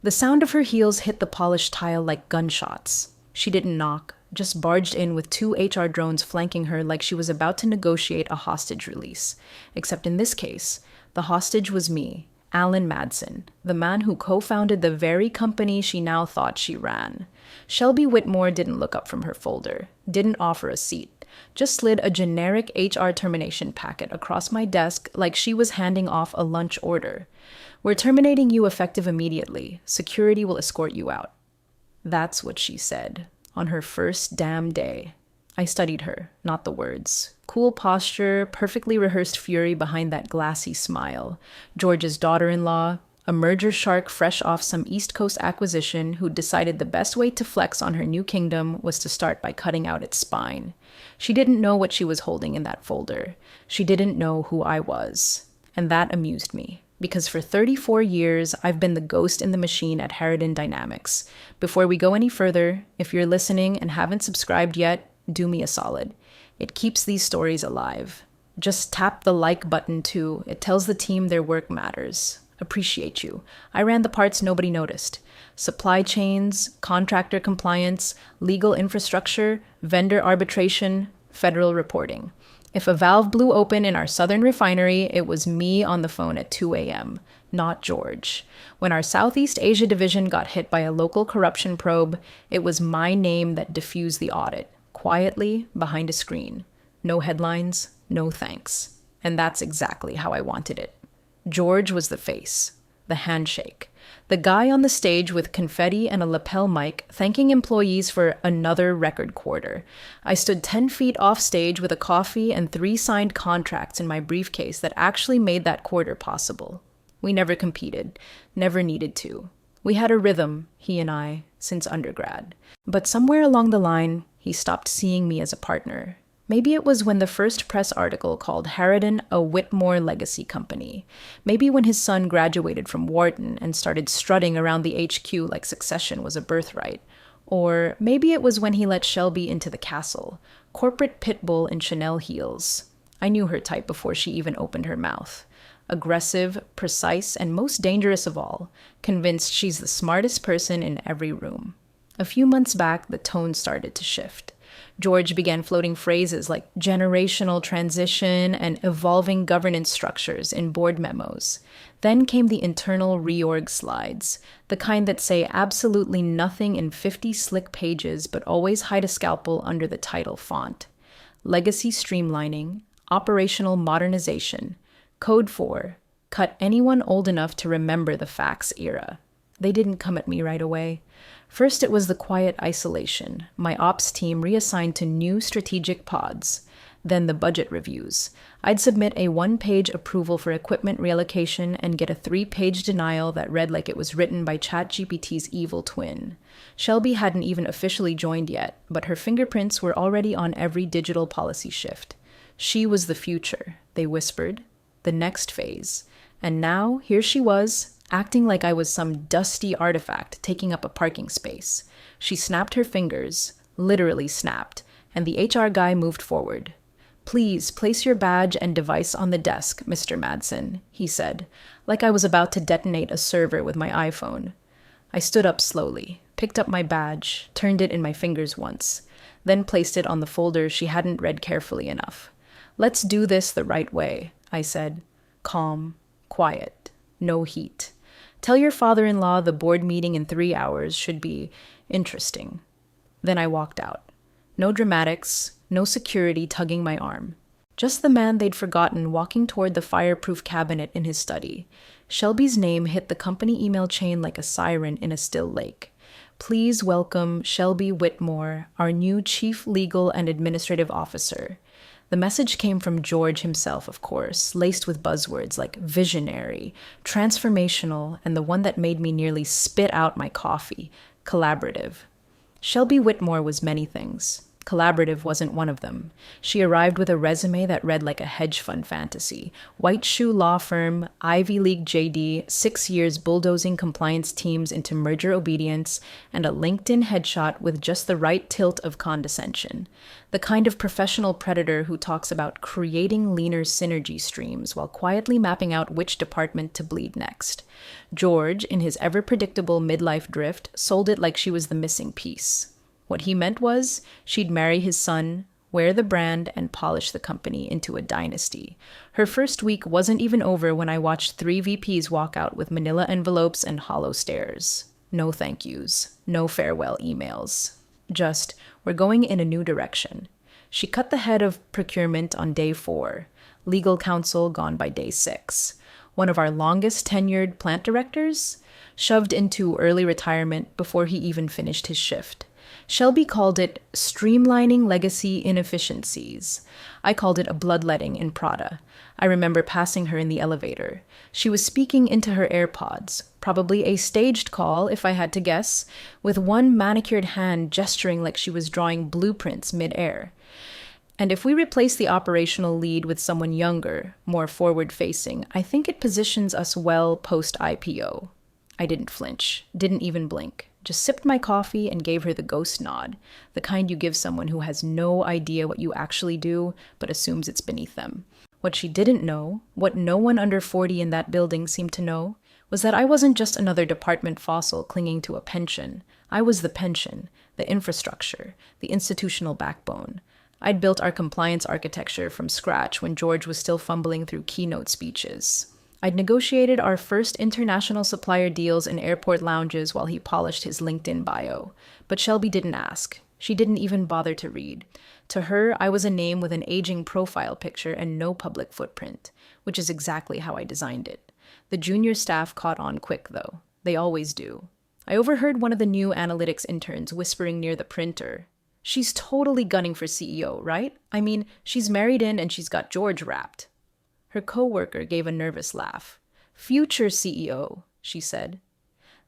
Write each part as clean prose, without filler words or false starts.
The sound of her heels hit the polished tile like gunshots. She didn't knock, just barged in with two HR drones flanking her like she was about to negotiate a hostage release. Except in this case, the hostage was me, Alan Madsen, the man who co-founded the very company she now thought she ran. Shelby Whitmore didn't look up from her folder, didn't offer a seat, just slid a generic HR termination packet across my desk like she was handing off a lunch order. "We're terminating you effective immediately. Security will escort you out." That's what she said, on her first damn day. I studied her, not the words. Cool posture, perfectly rehearsed fury behind that glassy smile. George's daughter-in-law, a merger shark fresh off some East Coast acquisition who decided the best way to flex on her new kingdom was to start by cutting out its spine. She didn't know what she was holding in that folder. She didn't know who I was. And that amused me. Because for 34 years, I've been the ghost in the machine at Harridan Dynamics. Before we go any further, if you're listening and haven't subscribed yet, do me a solid. It keeps these stories alive. Just tap the like button too. It tells the team their work matters. Appreciate you. I ran the parts nobody noticed. Supply chains, contractor compliance, legal infrastructure, vendor arbitration, federal reporting. If a valve blew open in our southern refinery, it was me on the phone at 2 a.m., not George. When our Southeast Asia division got hit by a local corruption probe, it was my name that diffused the audit, quietly behind a screen. No headlines, no thanks. And that's exactly how I wanted it. George was the face, the handshake. The guy on the stage with confetti and a lapel mic thanking employees for another record quarter. I stood 10 feet off stage with a coffee and 3 signed contracts in my briefcase that actually made that quarter possible. We never competed, never needed to. We had a rhythm, he and I, since undergrad. But somewhere along the line, he stopped seeing me as a partner. Maybe it was when the first press article called Harridan a Whitmore legacy company. Maybe when his son graduated from Wharton and started strutting around the HQ like succession was a birthright. Or maybe it was when he let Shelby into the castle, corporate pit bull in Chanel heels. I knew her type before she even opened her mouth. Aggressive, precise, and most dangerous of all, convinced she's the smartest person in every room. A few months back, the tone started to shift. George began floating phrases like generational transition and evolving governance structures in board memos. Then came the internal reorg slides, the kind that say absolutely nothing in 50 slick pages but always hide a scalpel under the title font. Legacy streamlining, operational modernization, Code 4, cut anyone old enough to remember the fax era. They didn't come at me right away. First, it was the quiet isolation, my ops team reassigned to new strategic pods. Then the budget reviews. I'd submit a 1-page approval for equipment reallocation and get a 3-page denial that read like it was written by ChatGPT's evil twin. Shelby hadn't even officially joined yet, but her fingerprints were already on every digital policy shift. She was the future, they whispered, the next phase. And now, here she was, acting like I was some dusty artifact taking up a parking space. She snapped her fingers, literally snapped, and the HR guy moved forward. "Please place your badge and device on the desk, Mr. Madsen," he said, like I was about to detonate a server with my iPhone. I stood up slowly, picked up my badge, turned it in my fingers once, then placed it on the folder she hadn't read carefully enough. "Let's do this the right way," I said. Calm, quiet, no heat. "Tell your father-in-law the board meeting in 3 hours should be interesting." Then I walked out. No dramatics, no security tugging my arm. Just the man they'd forgotten walking toward the fireproof cabinet in his study. Shelby's name hit the company email chain like a siren in a still lake. "Please welcome Shelby Whitmore, our new Chief Legal and Administrative Officer." The message came from George himself, of course, laced with buzzwords like visionary, transformational, and the one that made me nearly spit out my coffee, collaborative. Shelby Whitmore was many things. Collaborative wasn't one of them. She arrived with a resume that read like a hedge fund fantasy. White shoe law firm, Ivy League JD, 6 years bulldozing compliance teams into merger obedience, and a LinkedIn headshot with just the right tilt of condescension. The kind of professional predator who talks about creating leaner synergy streams while quietly mapping out which department to bleed next. George, in his ever-predictable midlife drift, sold it like she was the missing piece. What he meant was she'd marry his son, wear the brand, and polish the company into a dynasty. Her first week wasn't even over when I watched 3 VPs walk out with manila envelopes and hollow stares. No thank yous, no farewell emails. Just, we're going in a new direction. She cut the head of procurement on day 4, legal counsel gone by day 6. One of our longest tenured plant directors, shoved into early retirement before he even finished his shift. Shelby called it streamlining legacy inefficiencies. I called it a bloodletting in Prada. I remember passing her in the elevator. She was speaking into her AirPods, probably a staged call if I had to guess, with one manicured hand gesturing like she was drawing blueprints mid-air. And if we replace the operational lead with someone younger, more forward-facing, I think it positions us well post-IPO. I didn't flinch, didn't even blink. Just sipped my coffee and gave her the ghost nod, the kind you give someone who has no idea what you actually do, but assumes it's beneath them. What she didn't know, what no one under 40 in that building seemed to know, was that I wasn't just another department fossil clinging to a pension. I was the pension, the infrastructure, the institutional backbone. I'd built our compliance architecture from scratch when George was still fumbling through keynote speeches. I'd negotiated our first international supplier deals in airport lounges while he polished his LinkedIn bio. But Shelby didn't ask. She didn't even bother to read. To her, I was a name with an aging profile picture and no public footprint, which is exactly how I designed it. The junior staff caught on quick, though. They always do. I overheard one of the new analytics interns whispering near the printer, "She's totally gunning for CEO, right? I mean, she's married in and she's got George wrapped." Her coworker gave a nervous laugh. "Future CEO," she said.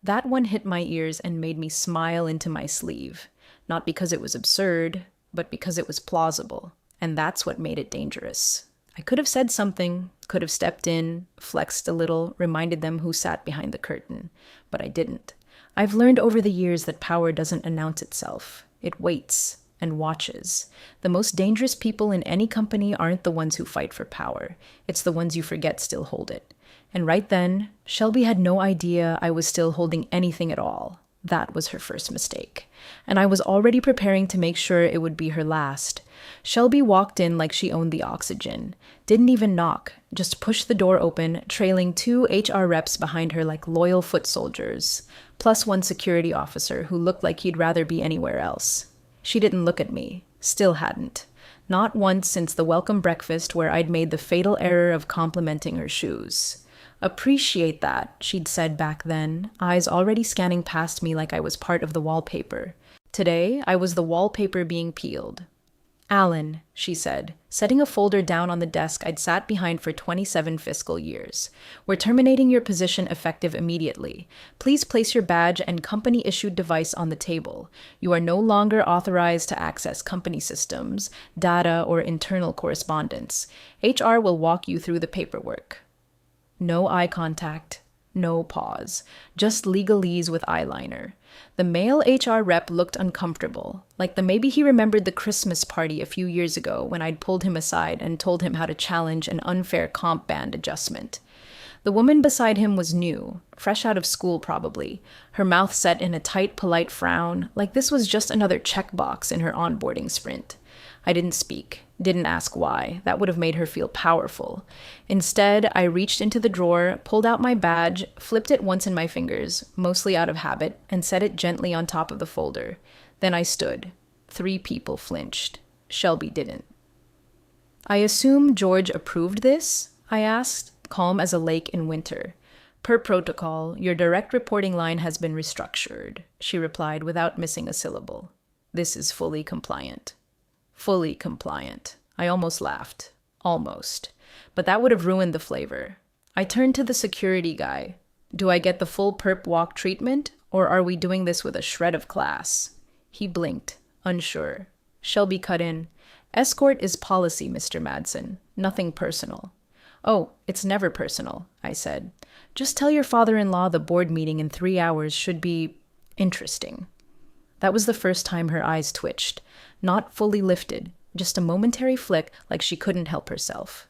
That one hit my ears and made me smile into my sleeve. Not because it was absurd, but because it was plausible. And that's what made it dangerous. I could have said something, could have stepped in, flexed a little, reminded them who sat behind the curtain. But I didn't. I've learned over the years that power doesn't announce itself. It waits and watches. The most dangerous people in any company aren't the ones who fight for power. It's the ones you forget still hold it. And right then, Shelby had no idea I was still holding anything at all. That was her first mistake. And I was already preparing to make sure it would be her last. Shelby walked in like she owned the oxygen. Didn't even knock, just pushed the door open, trailing 2 HR reps behind her like loyal foot soldiers, plus 1 security officer who looked like he'd rather be anywhere else. She didn't look at me. Still hadn't. Not once since the welcome breakfast where I'd made the fatal error of complimenting her shoes. "Appreciate that," she'd said back then, eyes already scanning past me like I was part of the wallpaper. Today, I was the wallpaper being peeled. "Alan," she said, setting a folder down on the desk I'd sat behind for 27 fiscal years. "We're terminating your position effective immediately. Please place your badge and company-issued device on the table. You are no longer authorized to access company systems, data, or internal correspondence. HR will walk you through the paperwork." No eye contact, no pause, just legalese with eyeliner. The male HR rep looked uncomfortable, like maybe he remembered the Christmas party a few years ago when I'd pulled him aside and told him how to challenge an unfair comp band adjustment. The woman beside him was new, fresh out of school probably, her mouth set in a tight, polite frown, like this was just another checkbox in her onboarding sprint. I didn't speak, didn't ask why. That would have made her feel powerful. Instead, I reached into the drawer, pulled out my badge, flipped it once in my fingers, mostly out of habit, and set it gently on top of the folder. Then I stood. 3 people flinched. Shelby didn't. "I assume George approved this?" I asked, calm as a lake in winter. "Per protocol, your direct reporting line has been restructured," she replied without missing a syllable. "This is fully compliant." Fully compliant. I almost laughed. Almost. But that would have ruined the flavor. I turned to the security guy. "Do I get the full perp walk treatment, or are we doing this with a shred of class?" He blinked, unsure. Shelby cut in. Escort is policy, Mr. Madsen. Nothing personal. Oh, it's never personal, I said. Just tell your father-in-law the board meeting in 3 hours should be interesting. That was the first time her eyes twitched, not fully lifted, just a momentary flick like she couldn't help herself.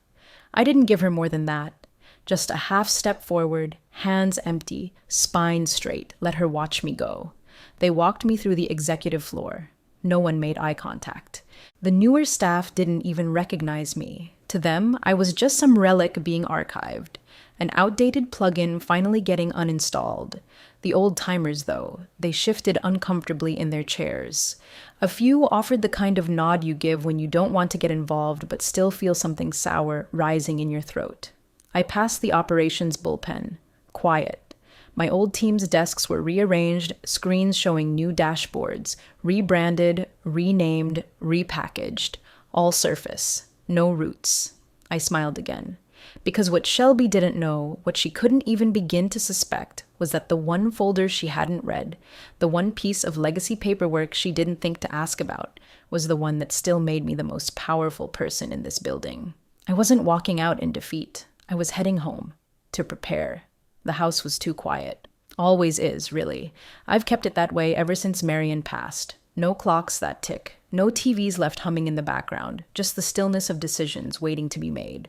I didn't give her more than that. Just a half step forward, hands empty, spine straight, let her watch me go. They walked me through the executive floor. No one made eye contact. The newer staff didn't even recognize me. To them, I was just some relic being archived, an outdated plugin finally getting uninstalled. The old-timers, though, they shifted uncomfortably in their chairs. A few offered the kind of nod you give when you don't want to get involved but still feel something sour rising in your throat. I passed the operations bullpen. Quiet. My old team's desks were rearranged, screens showing new dashboards, rebranded, renamed, repackaged. All surface. No roots. I smiled again. Because what Shelby didn't know, what she couldn't even begin to suspect, was that the one folder she hadn't read, the one piece of legacy paperwork she didn't think to ask about, was the one that still made me the most powerful person in this building. I wasn't walking out in defeat. I was heading home. To prepare. The house was too quiet. Always is, really. I've kept it that way ever since Marion passed. No clocks that tick. No TVs left humming in the background. Just the stillness of decisions waiting to be made.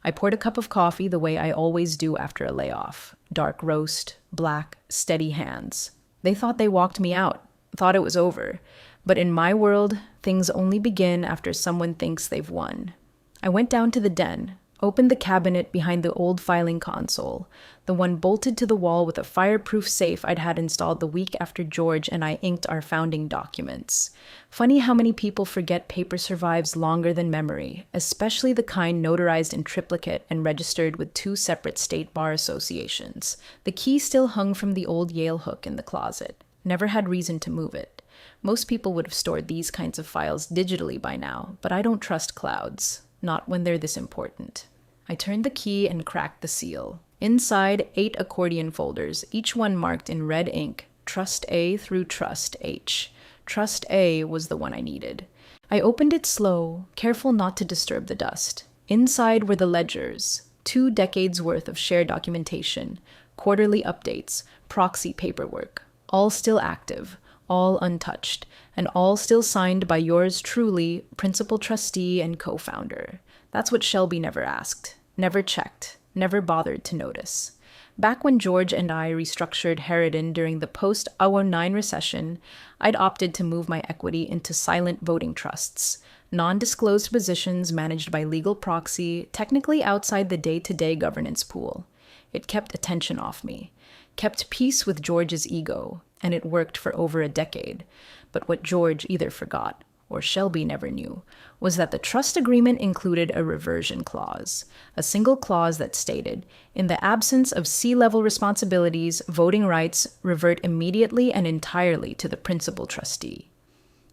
I poured a cup of coffee the way I always do after a layoff. Dark roast, black, steady hands. They thought they walked me out, thought it was over. But in my world, things only begin after someone thinks they've won. I went down to the den, opened the cabinet behind the old filing console, the one bolted to the wall with a fireproof safe I'd had installed the week after George and I inked our founding documents. Funny how many people forget paper survives longer than memory, especially the kind notarized in triplicate and registered with 2 separate state bar associations. The key still hung from the old Yale hook in the closet. Never had reason to move it. Most people would have stored these kinds of files digitally by now, but I don't trust clouds. Not when they're this important. I turned the key and cracked the seal. Inside, 8 accordion folders, each one marked in red ink, Trust A through Trust H. Trust A was the one I needed. I opened it slow, careful not to disturb the dust. Inside were the ledgers, 2 decades worth of shared documentation, quarterly updates, proxy paperwork, all still active, all untouched, and all still signed by yours truly, principal trustee and co-founder. That's what Shelby never asked, never checked, never bothered to notice. Back when George and I restructured Harridan during the post-2009 recession, I'd opted to move my equity into silent voting trusts, non-disclosed positions managed by legal proxy, technically outside the day-to-day governance pool. It kept attention off me, kept peace with George's ego, and it worked for over a decade. But what George either forgot, or Shelby never knew, was that the trust agreement included a reversion clause, a single clause that stated, in the absence of C-level responsibilities, voting rights revert immediately and entirely to the principal trustee.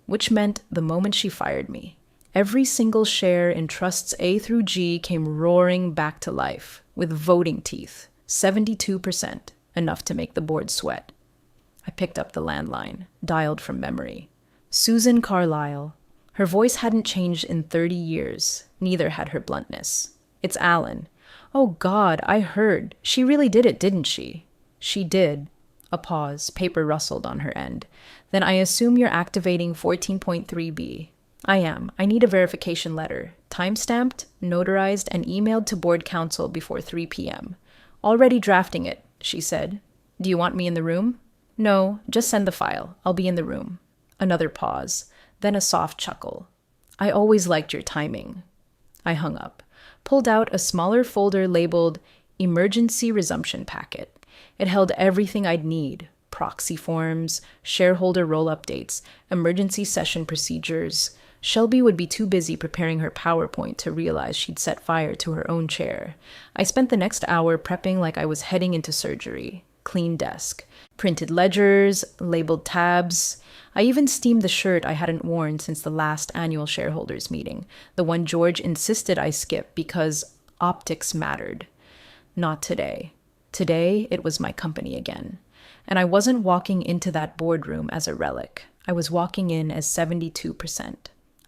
Which meant the moment she fired me, every single share in trusts A through G came roaring back to life, with voting teeth, 72%, enough to make the board sweat. I picked up the landline, dialed from memory. Susan Carlyle. Her voice hadn't changed in 30 years. Neither had her bluntness. It's Alan. Oh God, I heard. She really did it, didn't she? She did. A pause. Paper rustled on her end. Then I assume you're activating 14.3b. I am. I need a verification letter. Time-stamped, notarized, and emailed to board counsel before 3 p.m. Already drafting it, she said. Do you want me in the room? No, just send the file. I'll be in the room. Another pause, then a soft chuckle. I always liked your timing. I hung up, pulled out a smaller folder labeled Emergency Resumption Packet. It held everything I'd need: proxy forms, shareholder roll updates, emergency session procedures. Shelby would be too busy preparing her PowerPoint to realize she'd set fire to her own chair. I spent the next hour prepping like I was heading into surgery. Clean desk, printed ledgers, labeled tabs. I even steamed the shirt I hadn't worn since the last annual shareholders meeting, the one George insisted I skip because optics mattered. Not today. Today, it was my company again. And I wasn't walking into that boardroom as a relic. I was walking in as 72%.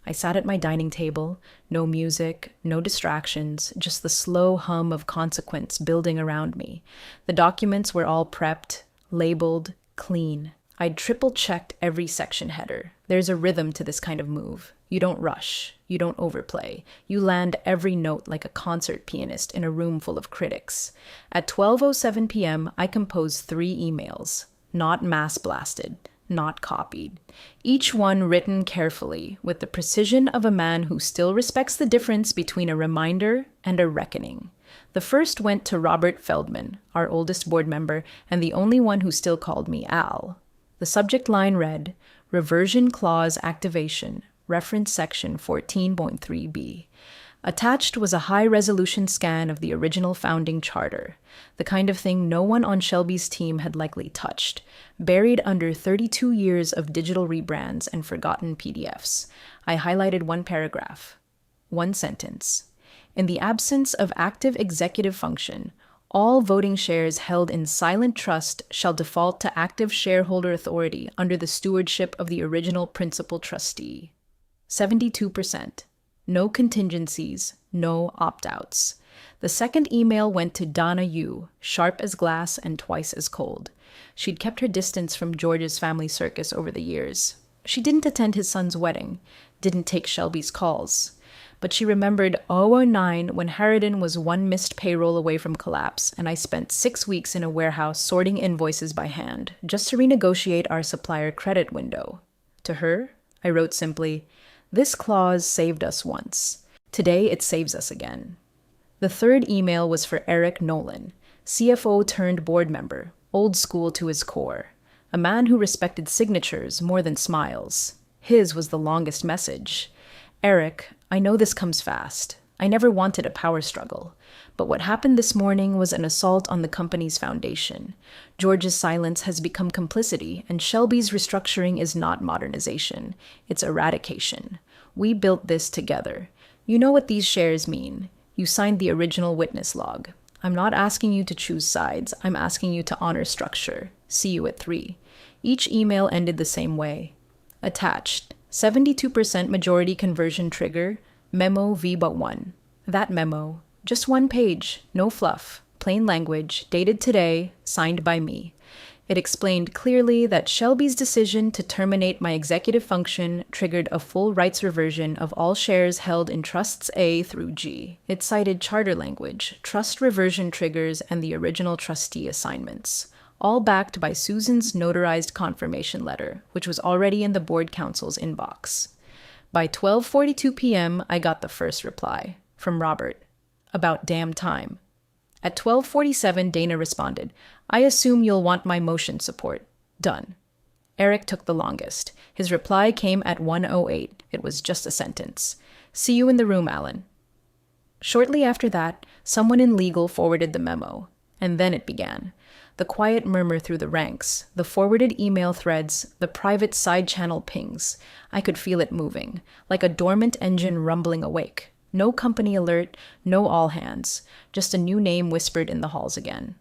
I sat at my dining table, no music, no distractions, just the slow hum of consequence building around me. The documents were all prepped, labeled, clean. I'd triple-checked every section header. There's a rhythm to this kind of move. You don't rush. You don't overplay. You land every note like a concert pianist in a room full of critics. At 12:07 p.m., I composed 3 emails. Not mass blasted, not copied. Each one written carefully, with the precision of a man who still respects the difference between a reminder and a reckoning. The first went to Robert Feldman, our oldest board member, and the only one who still called me Al. The subject line read, Reversion Clause Activation, Reference Section 14.3b. Attached was a high-resolution scan of the original founding charter, the kind of thing no one on Shelby's team had likely touched, buried under 32 years of digital rebrands and forgotten PDFs. I highlighted one paragraph, one sentence. In the absence of active executive function, all voting shares held in silent trust shall default to active shareholder authority under the stewardship of the original principal trustee. 72%. No contingencies, no opt-outs. The second email went to Donna Yu, sharp as glass and twice as cold. She'd kept her distance from George's family circus over the years. She didn't attend his son's wedding, didn't take Shelby's calls. But she remembered 2009 when Harridan was one missed payroll away from collapse, and I spent 6 weeks in a warehouse sorting invoices by hand, just to renegotiate our supplier credit window. To her, I wrote simply, This clause saved us once. Today it saves us again. The third email was for Eric Nolan, CFO turned board member, old school to his core, a man who respected signatures more than smiles. His was the longest message. Eric, I know this comes fast. I never wanted a power struggle. But what happened this morning was an assault on the company's foundation. George's silence has become complicity, and Shelby's restructuring is not modernization. It's eradication. We built this together. You know what these shares mean. You signed the original witness log. I'm not asking you to choose sides. I'm asking you to honor structure. See you at 3. Each email ended the same way. Attached. 72% majority conversion trigger, memo v but 1. That memo, just 1 page, no fluff, plain language, dated today, signed by me. It explained clearly that Shelby's decision to terminate my executive function triggered a full rights reversion of all shares held in Trusts A through G. It cited charter language, trust reversion triggers, and the original trustee assignments, all backed by Susan's notarized confirmation letter, which was already in the board council's inbox. By 12:42 p.m., I got the first reply, from Robert, about damn time. At 12:47, Dana responded, I assume you'll want my motion support. Done. Eric took the longest. His reply came at 1:08. It was just a sentence. See you in the room, Alan. Shortly after that, someone in legal forwarded the memo, and then it began. The quiet murmur through the ranks, the forwarded email threads, the private side-channel pings. I could feel it moving, like a dormant engine rumbling awake. No company alert, no all hands, just a new name whispered in the halls again.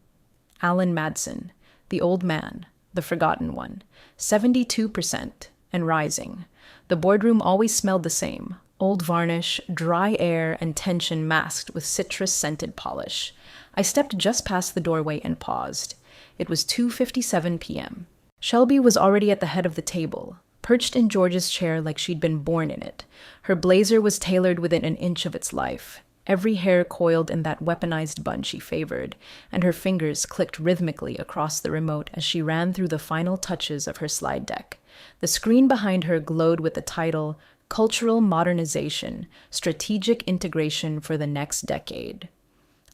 Alan Madsen, the old man, the forgotten one, 72%, and rising. The boardroom always smelled the same, old varnish, dry air, and tension masked with citrus-scented polish. I stepped just past the doorway and paused. It was 2:57 p.m. Shelby was already at the head of the table, perched in George's chair like she'd been born in it. Her blazer was tailored within an inch of its life, every hair coiled in that weaponized bun she favored, and her fingers clicked rhythmically across the remote as she ran through the final touches of her slide deck. The screen behind her glowed with the title, Cultural Modernization, Strategic Integration for the Next Decade.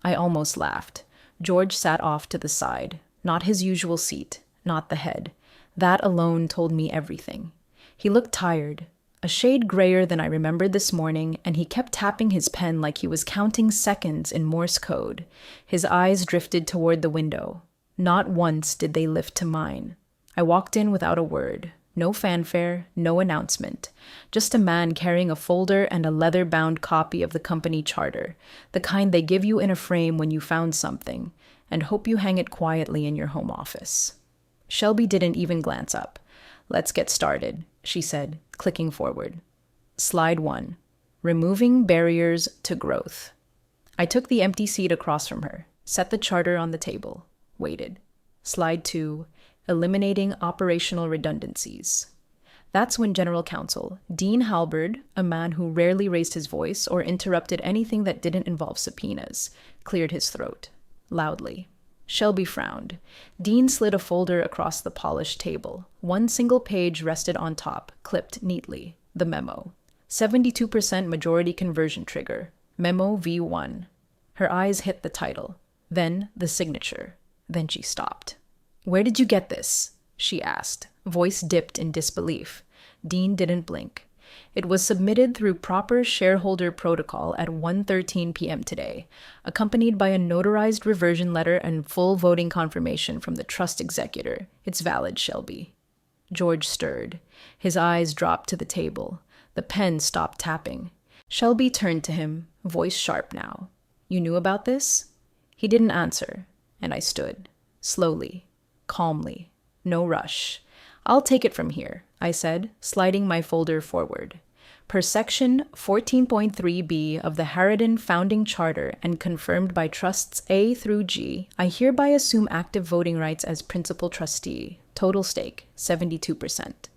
I almost laughed. George sat off to the side, not his usual seat, not the head. That alone told me everything. He looked tired, a shade grayer than I remembered this morning, and he kept tapping his pen like he was counting seconds in Morse code. His eyes drifted toward the window. Not once did they lift to mine. I walked in without a word. No fanfare, no announcement. Just a man carrying a folder and a leather-bound copy of the company charter, the kind they give you in a frame when you found something, and hope you hang it quietly in your home office. Shelby didn't even glance up. Let's get started, she said, clicking forward. Slide 1. Removing barriers to growth. I took the empty seat across from her, set the charter on the table, waited. Slide 2. Eliminating operational redundancies. That's when General Counsel Dean Halberd, a man who rarely raised his voice or interrupted anything that didn't involve subpoenas, cleared his throat, loudly. Shelby frowned. Dean slid a folder across the polished table. One single page rested on top, clipped neatly. The memo. 72% majority conversion trigger. Memo V1. Her eyes hit the title. Then the signature. Then she stopped. "Where did you get this?" she asked, voice dipped in disbelief. Dean didn't blink. "It was submitted through proper shareholder protocol at 1:13 p.m. today, accompanied by a notarized reversion letter and full voting confirmation from the trust executor. It's valid, Shelby." George stirred. His eyes dropped to the table. The pen stopped tapping. Shelby turned to him, voice sharp now. "You knew about this?" He didn't answer, and I stood, slowly, calmly, no rush. "I'll take it from here," I said, sliding my folder forward. "Per section 14.3b of the Harridan Founding Charter and confirmed by trusts A through G, I hereby assume active voting rights as principal trustee. Total stake, 72%.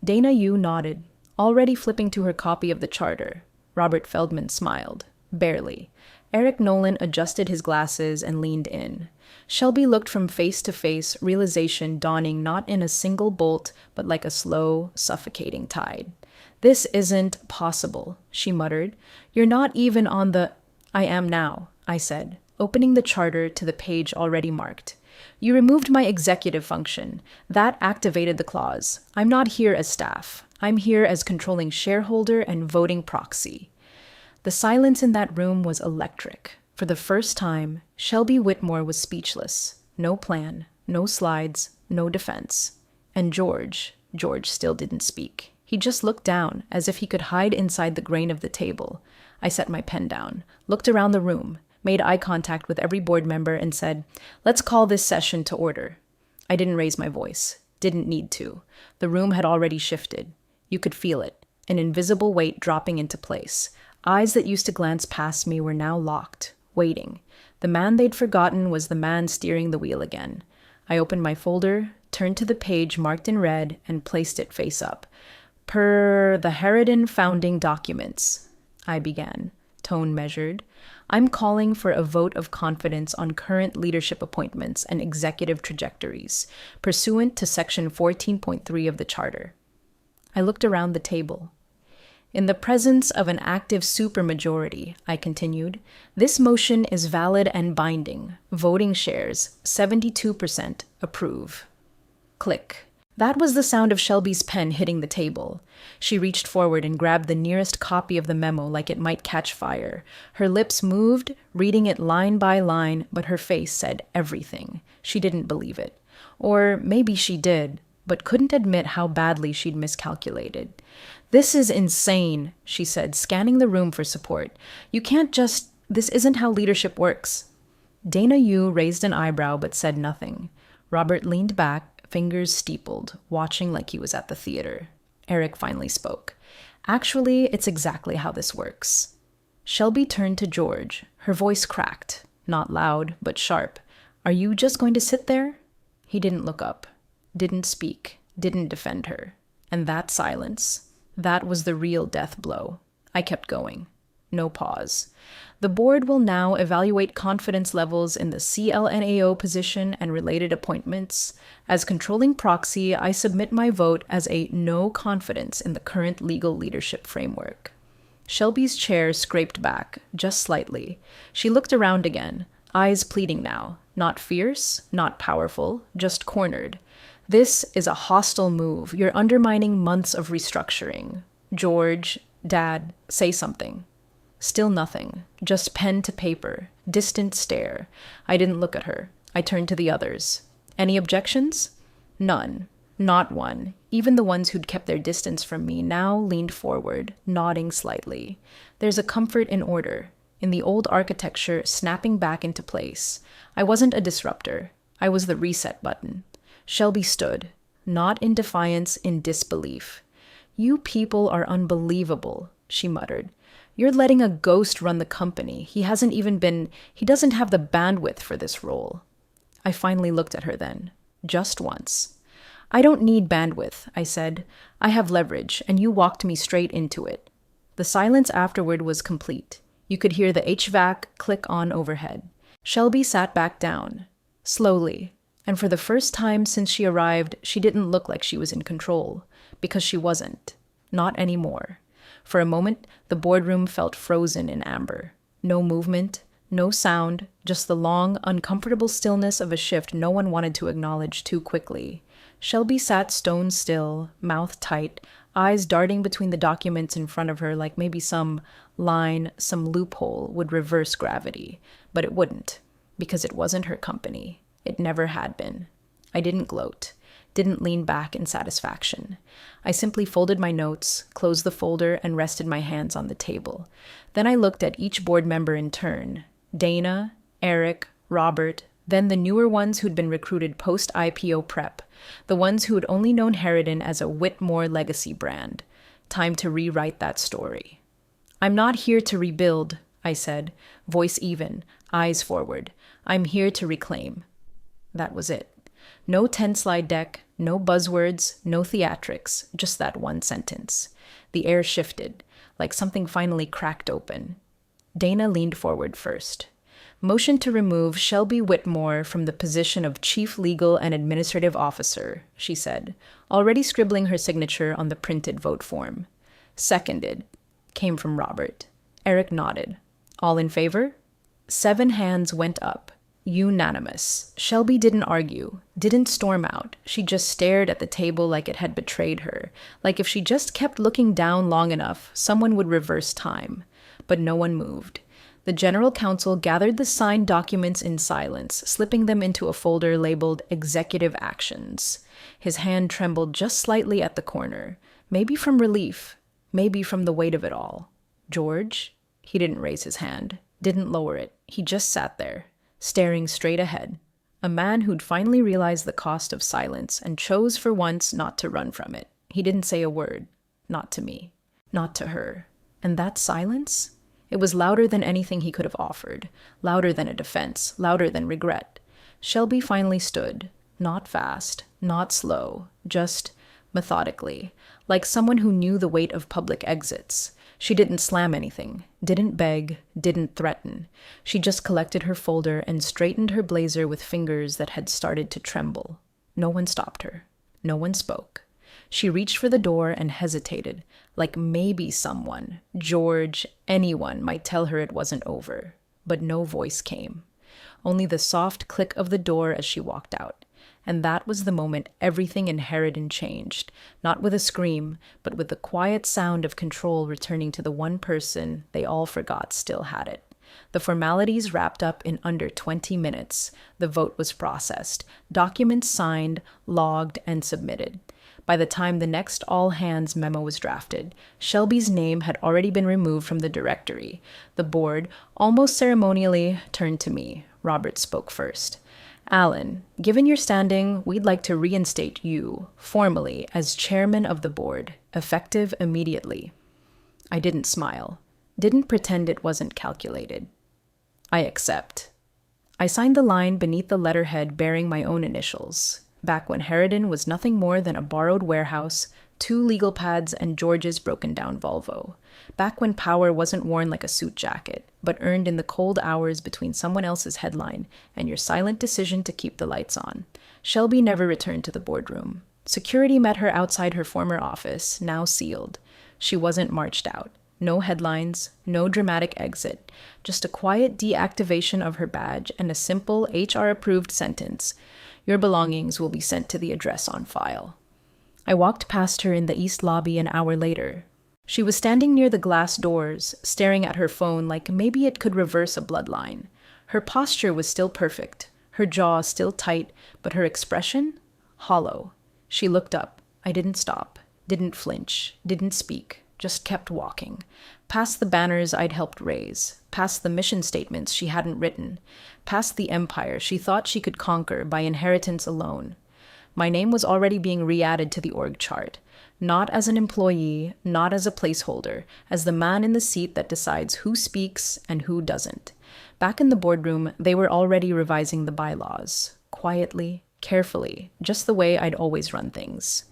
Dana Yu nodded, already flipping to her copy of the charter. Robert Feldman smiled, barely. Eric Nolan adjusted his glasses and leaned in. Shelby looked from face to face, realization dawning not in a single bolt, but like a slow, suffocating tide. "This isn't possible," she muttered. "You're not even on the—" "I am now," I said, opening the charter to the page already marked. "You removed my executive function. That activated the clause. I'm not here as staff. I'm here as controlling shareholder and voting proxy." The silence in that room was electric. For the first time, Shelby Whitmore was speechless. No plan, no slides, no defense. And George still didn't speak. He just looked down, as if he could hide inside the grain of the table. I set my pen down, looked around the room, made eye contact with every board member, and said, "Let's call this session to order." I didn't raise my voice. Didn't need to. The room had already shifted. You could feel it, an invisible weight dropping into place. Eyes that used to glance past me were now locked, waiting. The man they'd forgotten was the man steering the wheel again. I opened my folder, turned to the page marked in red, and placed it face up. "Per the Harridan Founding Documents," I began, tone measured. "I'm calling for a vote of confidence on current leadership appointments and executive trajectories, pursuant to Section 14.3 of the Charter." I looked around the table. "In the presence of an active supermajority," I continued, "this motion is valid and binding. Voting shares, 72%, approve." Click. That was the sound of Shelby's pen hitting the table. She reached forward and grabbed the nearest copy of the memo like it might catch fire. Her lips moved, reading it line by line, but her face said everything. She didn't believe it. Or maybe she did, but couldn't admit how badly she'd miscalculated. "This is insane," she said, scanning the room for support. "You can't just— this isn't how leadership works." Dana Yu raised an eyebrow but said nothing. Robert leaned back, fingers steepled, watching like he was at the theater. Eric finally spoke. "Actually, it's exactly how this works." Shelby turned to George. Her voice cracked, not loud, but sharp. "Are you just going to sit there?" He didn't look up, didn't speak, didn't defend her. And that silence— that was the real death blow. I kept going. No pause. "The board will now evaluate confidence levels in the CLNAO position and related appointments. As controlling proxy, I submit my vote as a no confidence in the current legal leadership framework." Shelby's chair scraped back, just slightly. She looked around again, eyes pleading now. Not fierce, not powerful, just cornered. "This is a hostile move. You're undermining months of restructuring. George, Dad, say something." Still nothing, just pen to paper, distant stare. I didn't look at her. I turned to the others. "Any objections?" None. Not one. Even the ones who'd kept their distance from me now leaned forward, nodding slightly. There's a comfort in order, in the old architecture snapping back into place. I wasn't a disruptor. I was the reset button. Shelby stood, not in defiance, in disbelief. "You people are unbelievable," she muttered. "You're letting a ghost run the company. He doesn't have the bandwidth for this role." I finally looked at her then, just once. "I don't need bandwidth," I said. "I have leverage, and you walked me straight into it." The silence afterward was complete. You could hear the HVAC click on overhead. Shelby sat back down, slowly, and for the first time since she arrived, she didn't look like she was in control, because she wasn't. Not anymore. For a moment, the boardroom felt frozen in amber. No movement, no sound, just the long, uncomfortable stillness of a shift no one wanted to acknowledge too quickly. Shelby sat stone still, mouth tight, eyes darting between the documents in front of her like maybe some line, some loophole would reverse gravity. But it wouldn't, because it wasn't her company. It never had been. I didn't gloat, didn't lean back in satisfaction. I simply folded my notes, closed the folder, and rested my hands on the table. Then I looked at each board member in turn. Dana, Eric, Robert, then the newer ones who'd been recruited post-IPO prep, the ones who had only known Harridan as a Whitmore legacy brand. Time to rewrite that story. "I'm not here to rebuild," I said, voice even, eyes forward. "I'm here to reclaim." That was it. No 10-slide deck, no buzzwords, no theatrics, just that one sentence. The air shifted, like something finally cracked open. Dana leaned forward first. "Motion to remove Shelby Whitmore from the position of Chief Legal and Administrative Officer," she said, already scribbling her signature on the printed vote form. "Seconded," came from Robert. Eric nodded. "All in favor?" 7 hands went up. Unanimous. Shelby didn't argue, didn't storm out. She just stared at the table like it had betrayed her, like if she just kept looking down long enough, someone would reverse time. But no one moved. The general counsel gathered the signed documents in silence, slipping them into a folder labeled Executive Actions. His hand trembled just slightly at the corner, maybe from relief, maybe from the weight of it all. "George?" He didn't raise his hand, didn't lower it. He just sat there, staring straight ahead. A man who'd finally realized the cost of silence and chose for once not to run from it. He didn't say a word. Not to me. Not to her. And that silence? It was louder than anything he could have offered. Louder than a defense. Louder than regret. Shelby finally stood. Not fast. Not slow. Just methodically. Like someone who knew the weight of public exits. She didn't slam anything, didn't beg, didn't threaten. She just collected her folder and straightened her blazer with fingers that had started to tremble. No one stopped her. No one spoke. She reached for the door and hesitated, like maybe someone, George, anyone, might tell her it wasn't over. But no voice came. Only the soft click of the door as she walked out. And that was the moment everything in Harridan changed, not with a scream, but with the quiet sound of control returning to the one person they all forgot still had it. The formalities wrapped up in under 20 minutes. The vote was processed, documents signed, logged, and submitted. By the time the next all-hands memo was drafted, Shelby's name had already been removed from the directory. The board, almost ceremonially, turned to me. Robert spoke first. "Alan, given your standing, we'd like to reinstate you, formally, as chairman of the board, effective immediately." I didn't smile. Didn't pretend it wasn't calculated. "I accept." I signed the line beneath the letterhead bearing my own initials. Back when Harridan was nothing more than a borrowed warehouse, 2 legal pads, and George's broken-down Volvo. Back when power wasn't worn like a suit jacket, but earned in the cold hours between someone else's headline and your silent decision to keep the lights on. Shelby never returned to the boardroom. Security met her outside her former office, now sealed. She wasn't marched out. No headlines, no dramatic exit, just a quiet deactivation of her badge and a simple HR-approved sentence. "Your belongings will be sent to the address on file." I walked past her in the East Lobby an hour later. She was standing near the glass doors, staring at her phone like maybe it could reverse a bloodline. Her posture was still perfect, her jaw still tight, but her expression? Hollow. She looked up. I didn't stop, didn't flinch, didn't speak, just kept walking. Past the banners I'd helped raise, past the mission statements she hadn't written, past the empire she thought she could conquer by inheritance alone. My name was already being re-added to the org chart. Not as an employee, not as a placeholder, as the man in the seat that decides who speaks and who doesn't. Back in the boardroom, they were already revising the bylaws. Quietly, carefully, just the way I'd always run things.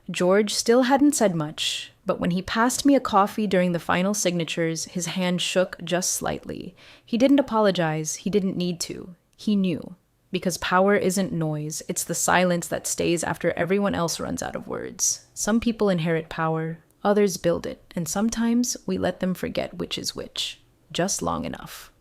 George still hadn't said much, but when he passed me a coffee during the final signatures, his hand shook just slightly. He didn't apologize. He didn't need to. He knew. Because power isn't noise, it's the silence that stays after everyone else runs out of words. Some people inherit power, others build it, and sometimes we let them forget which is which. Just long enough.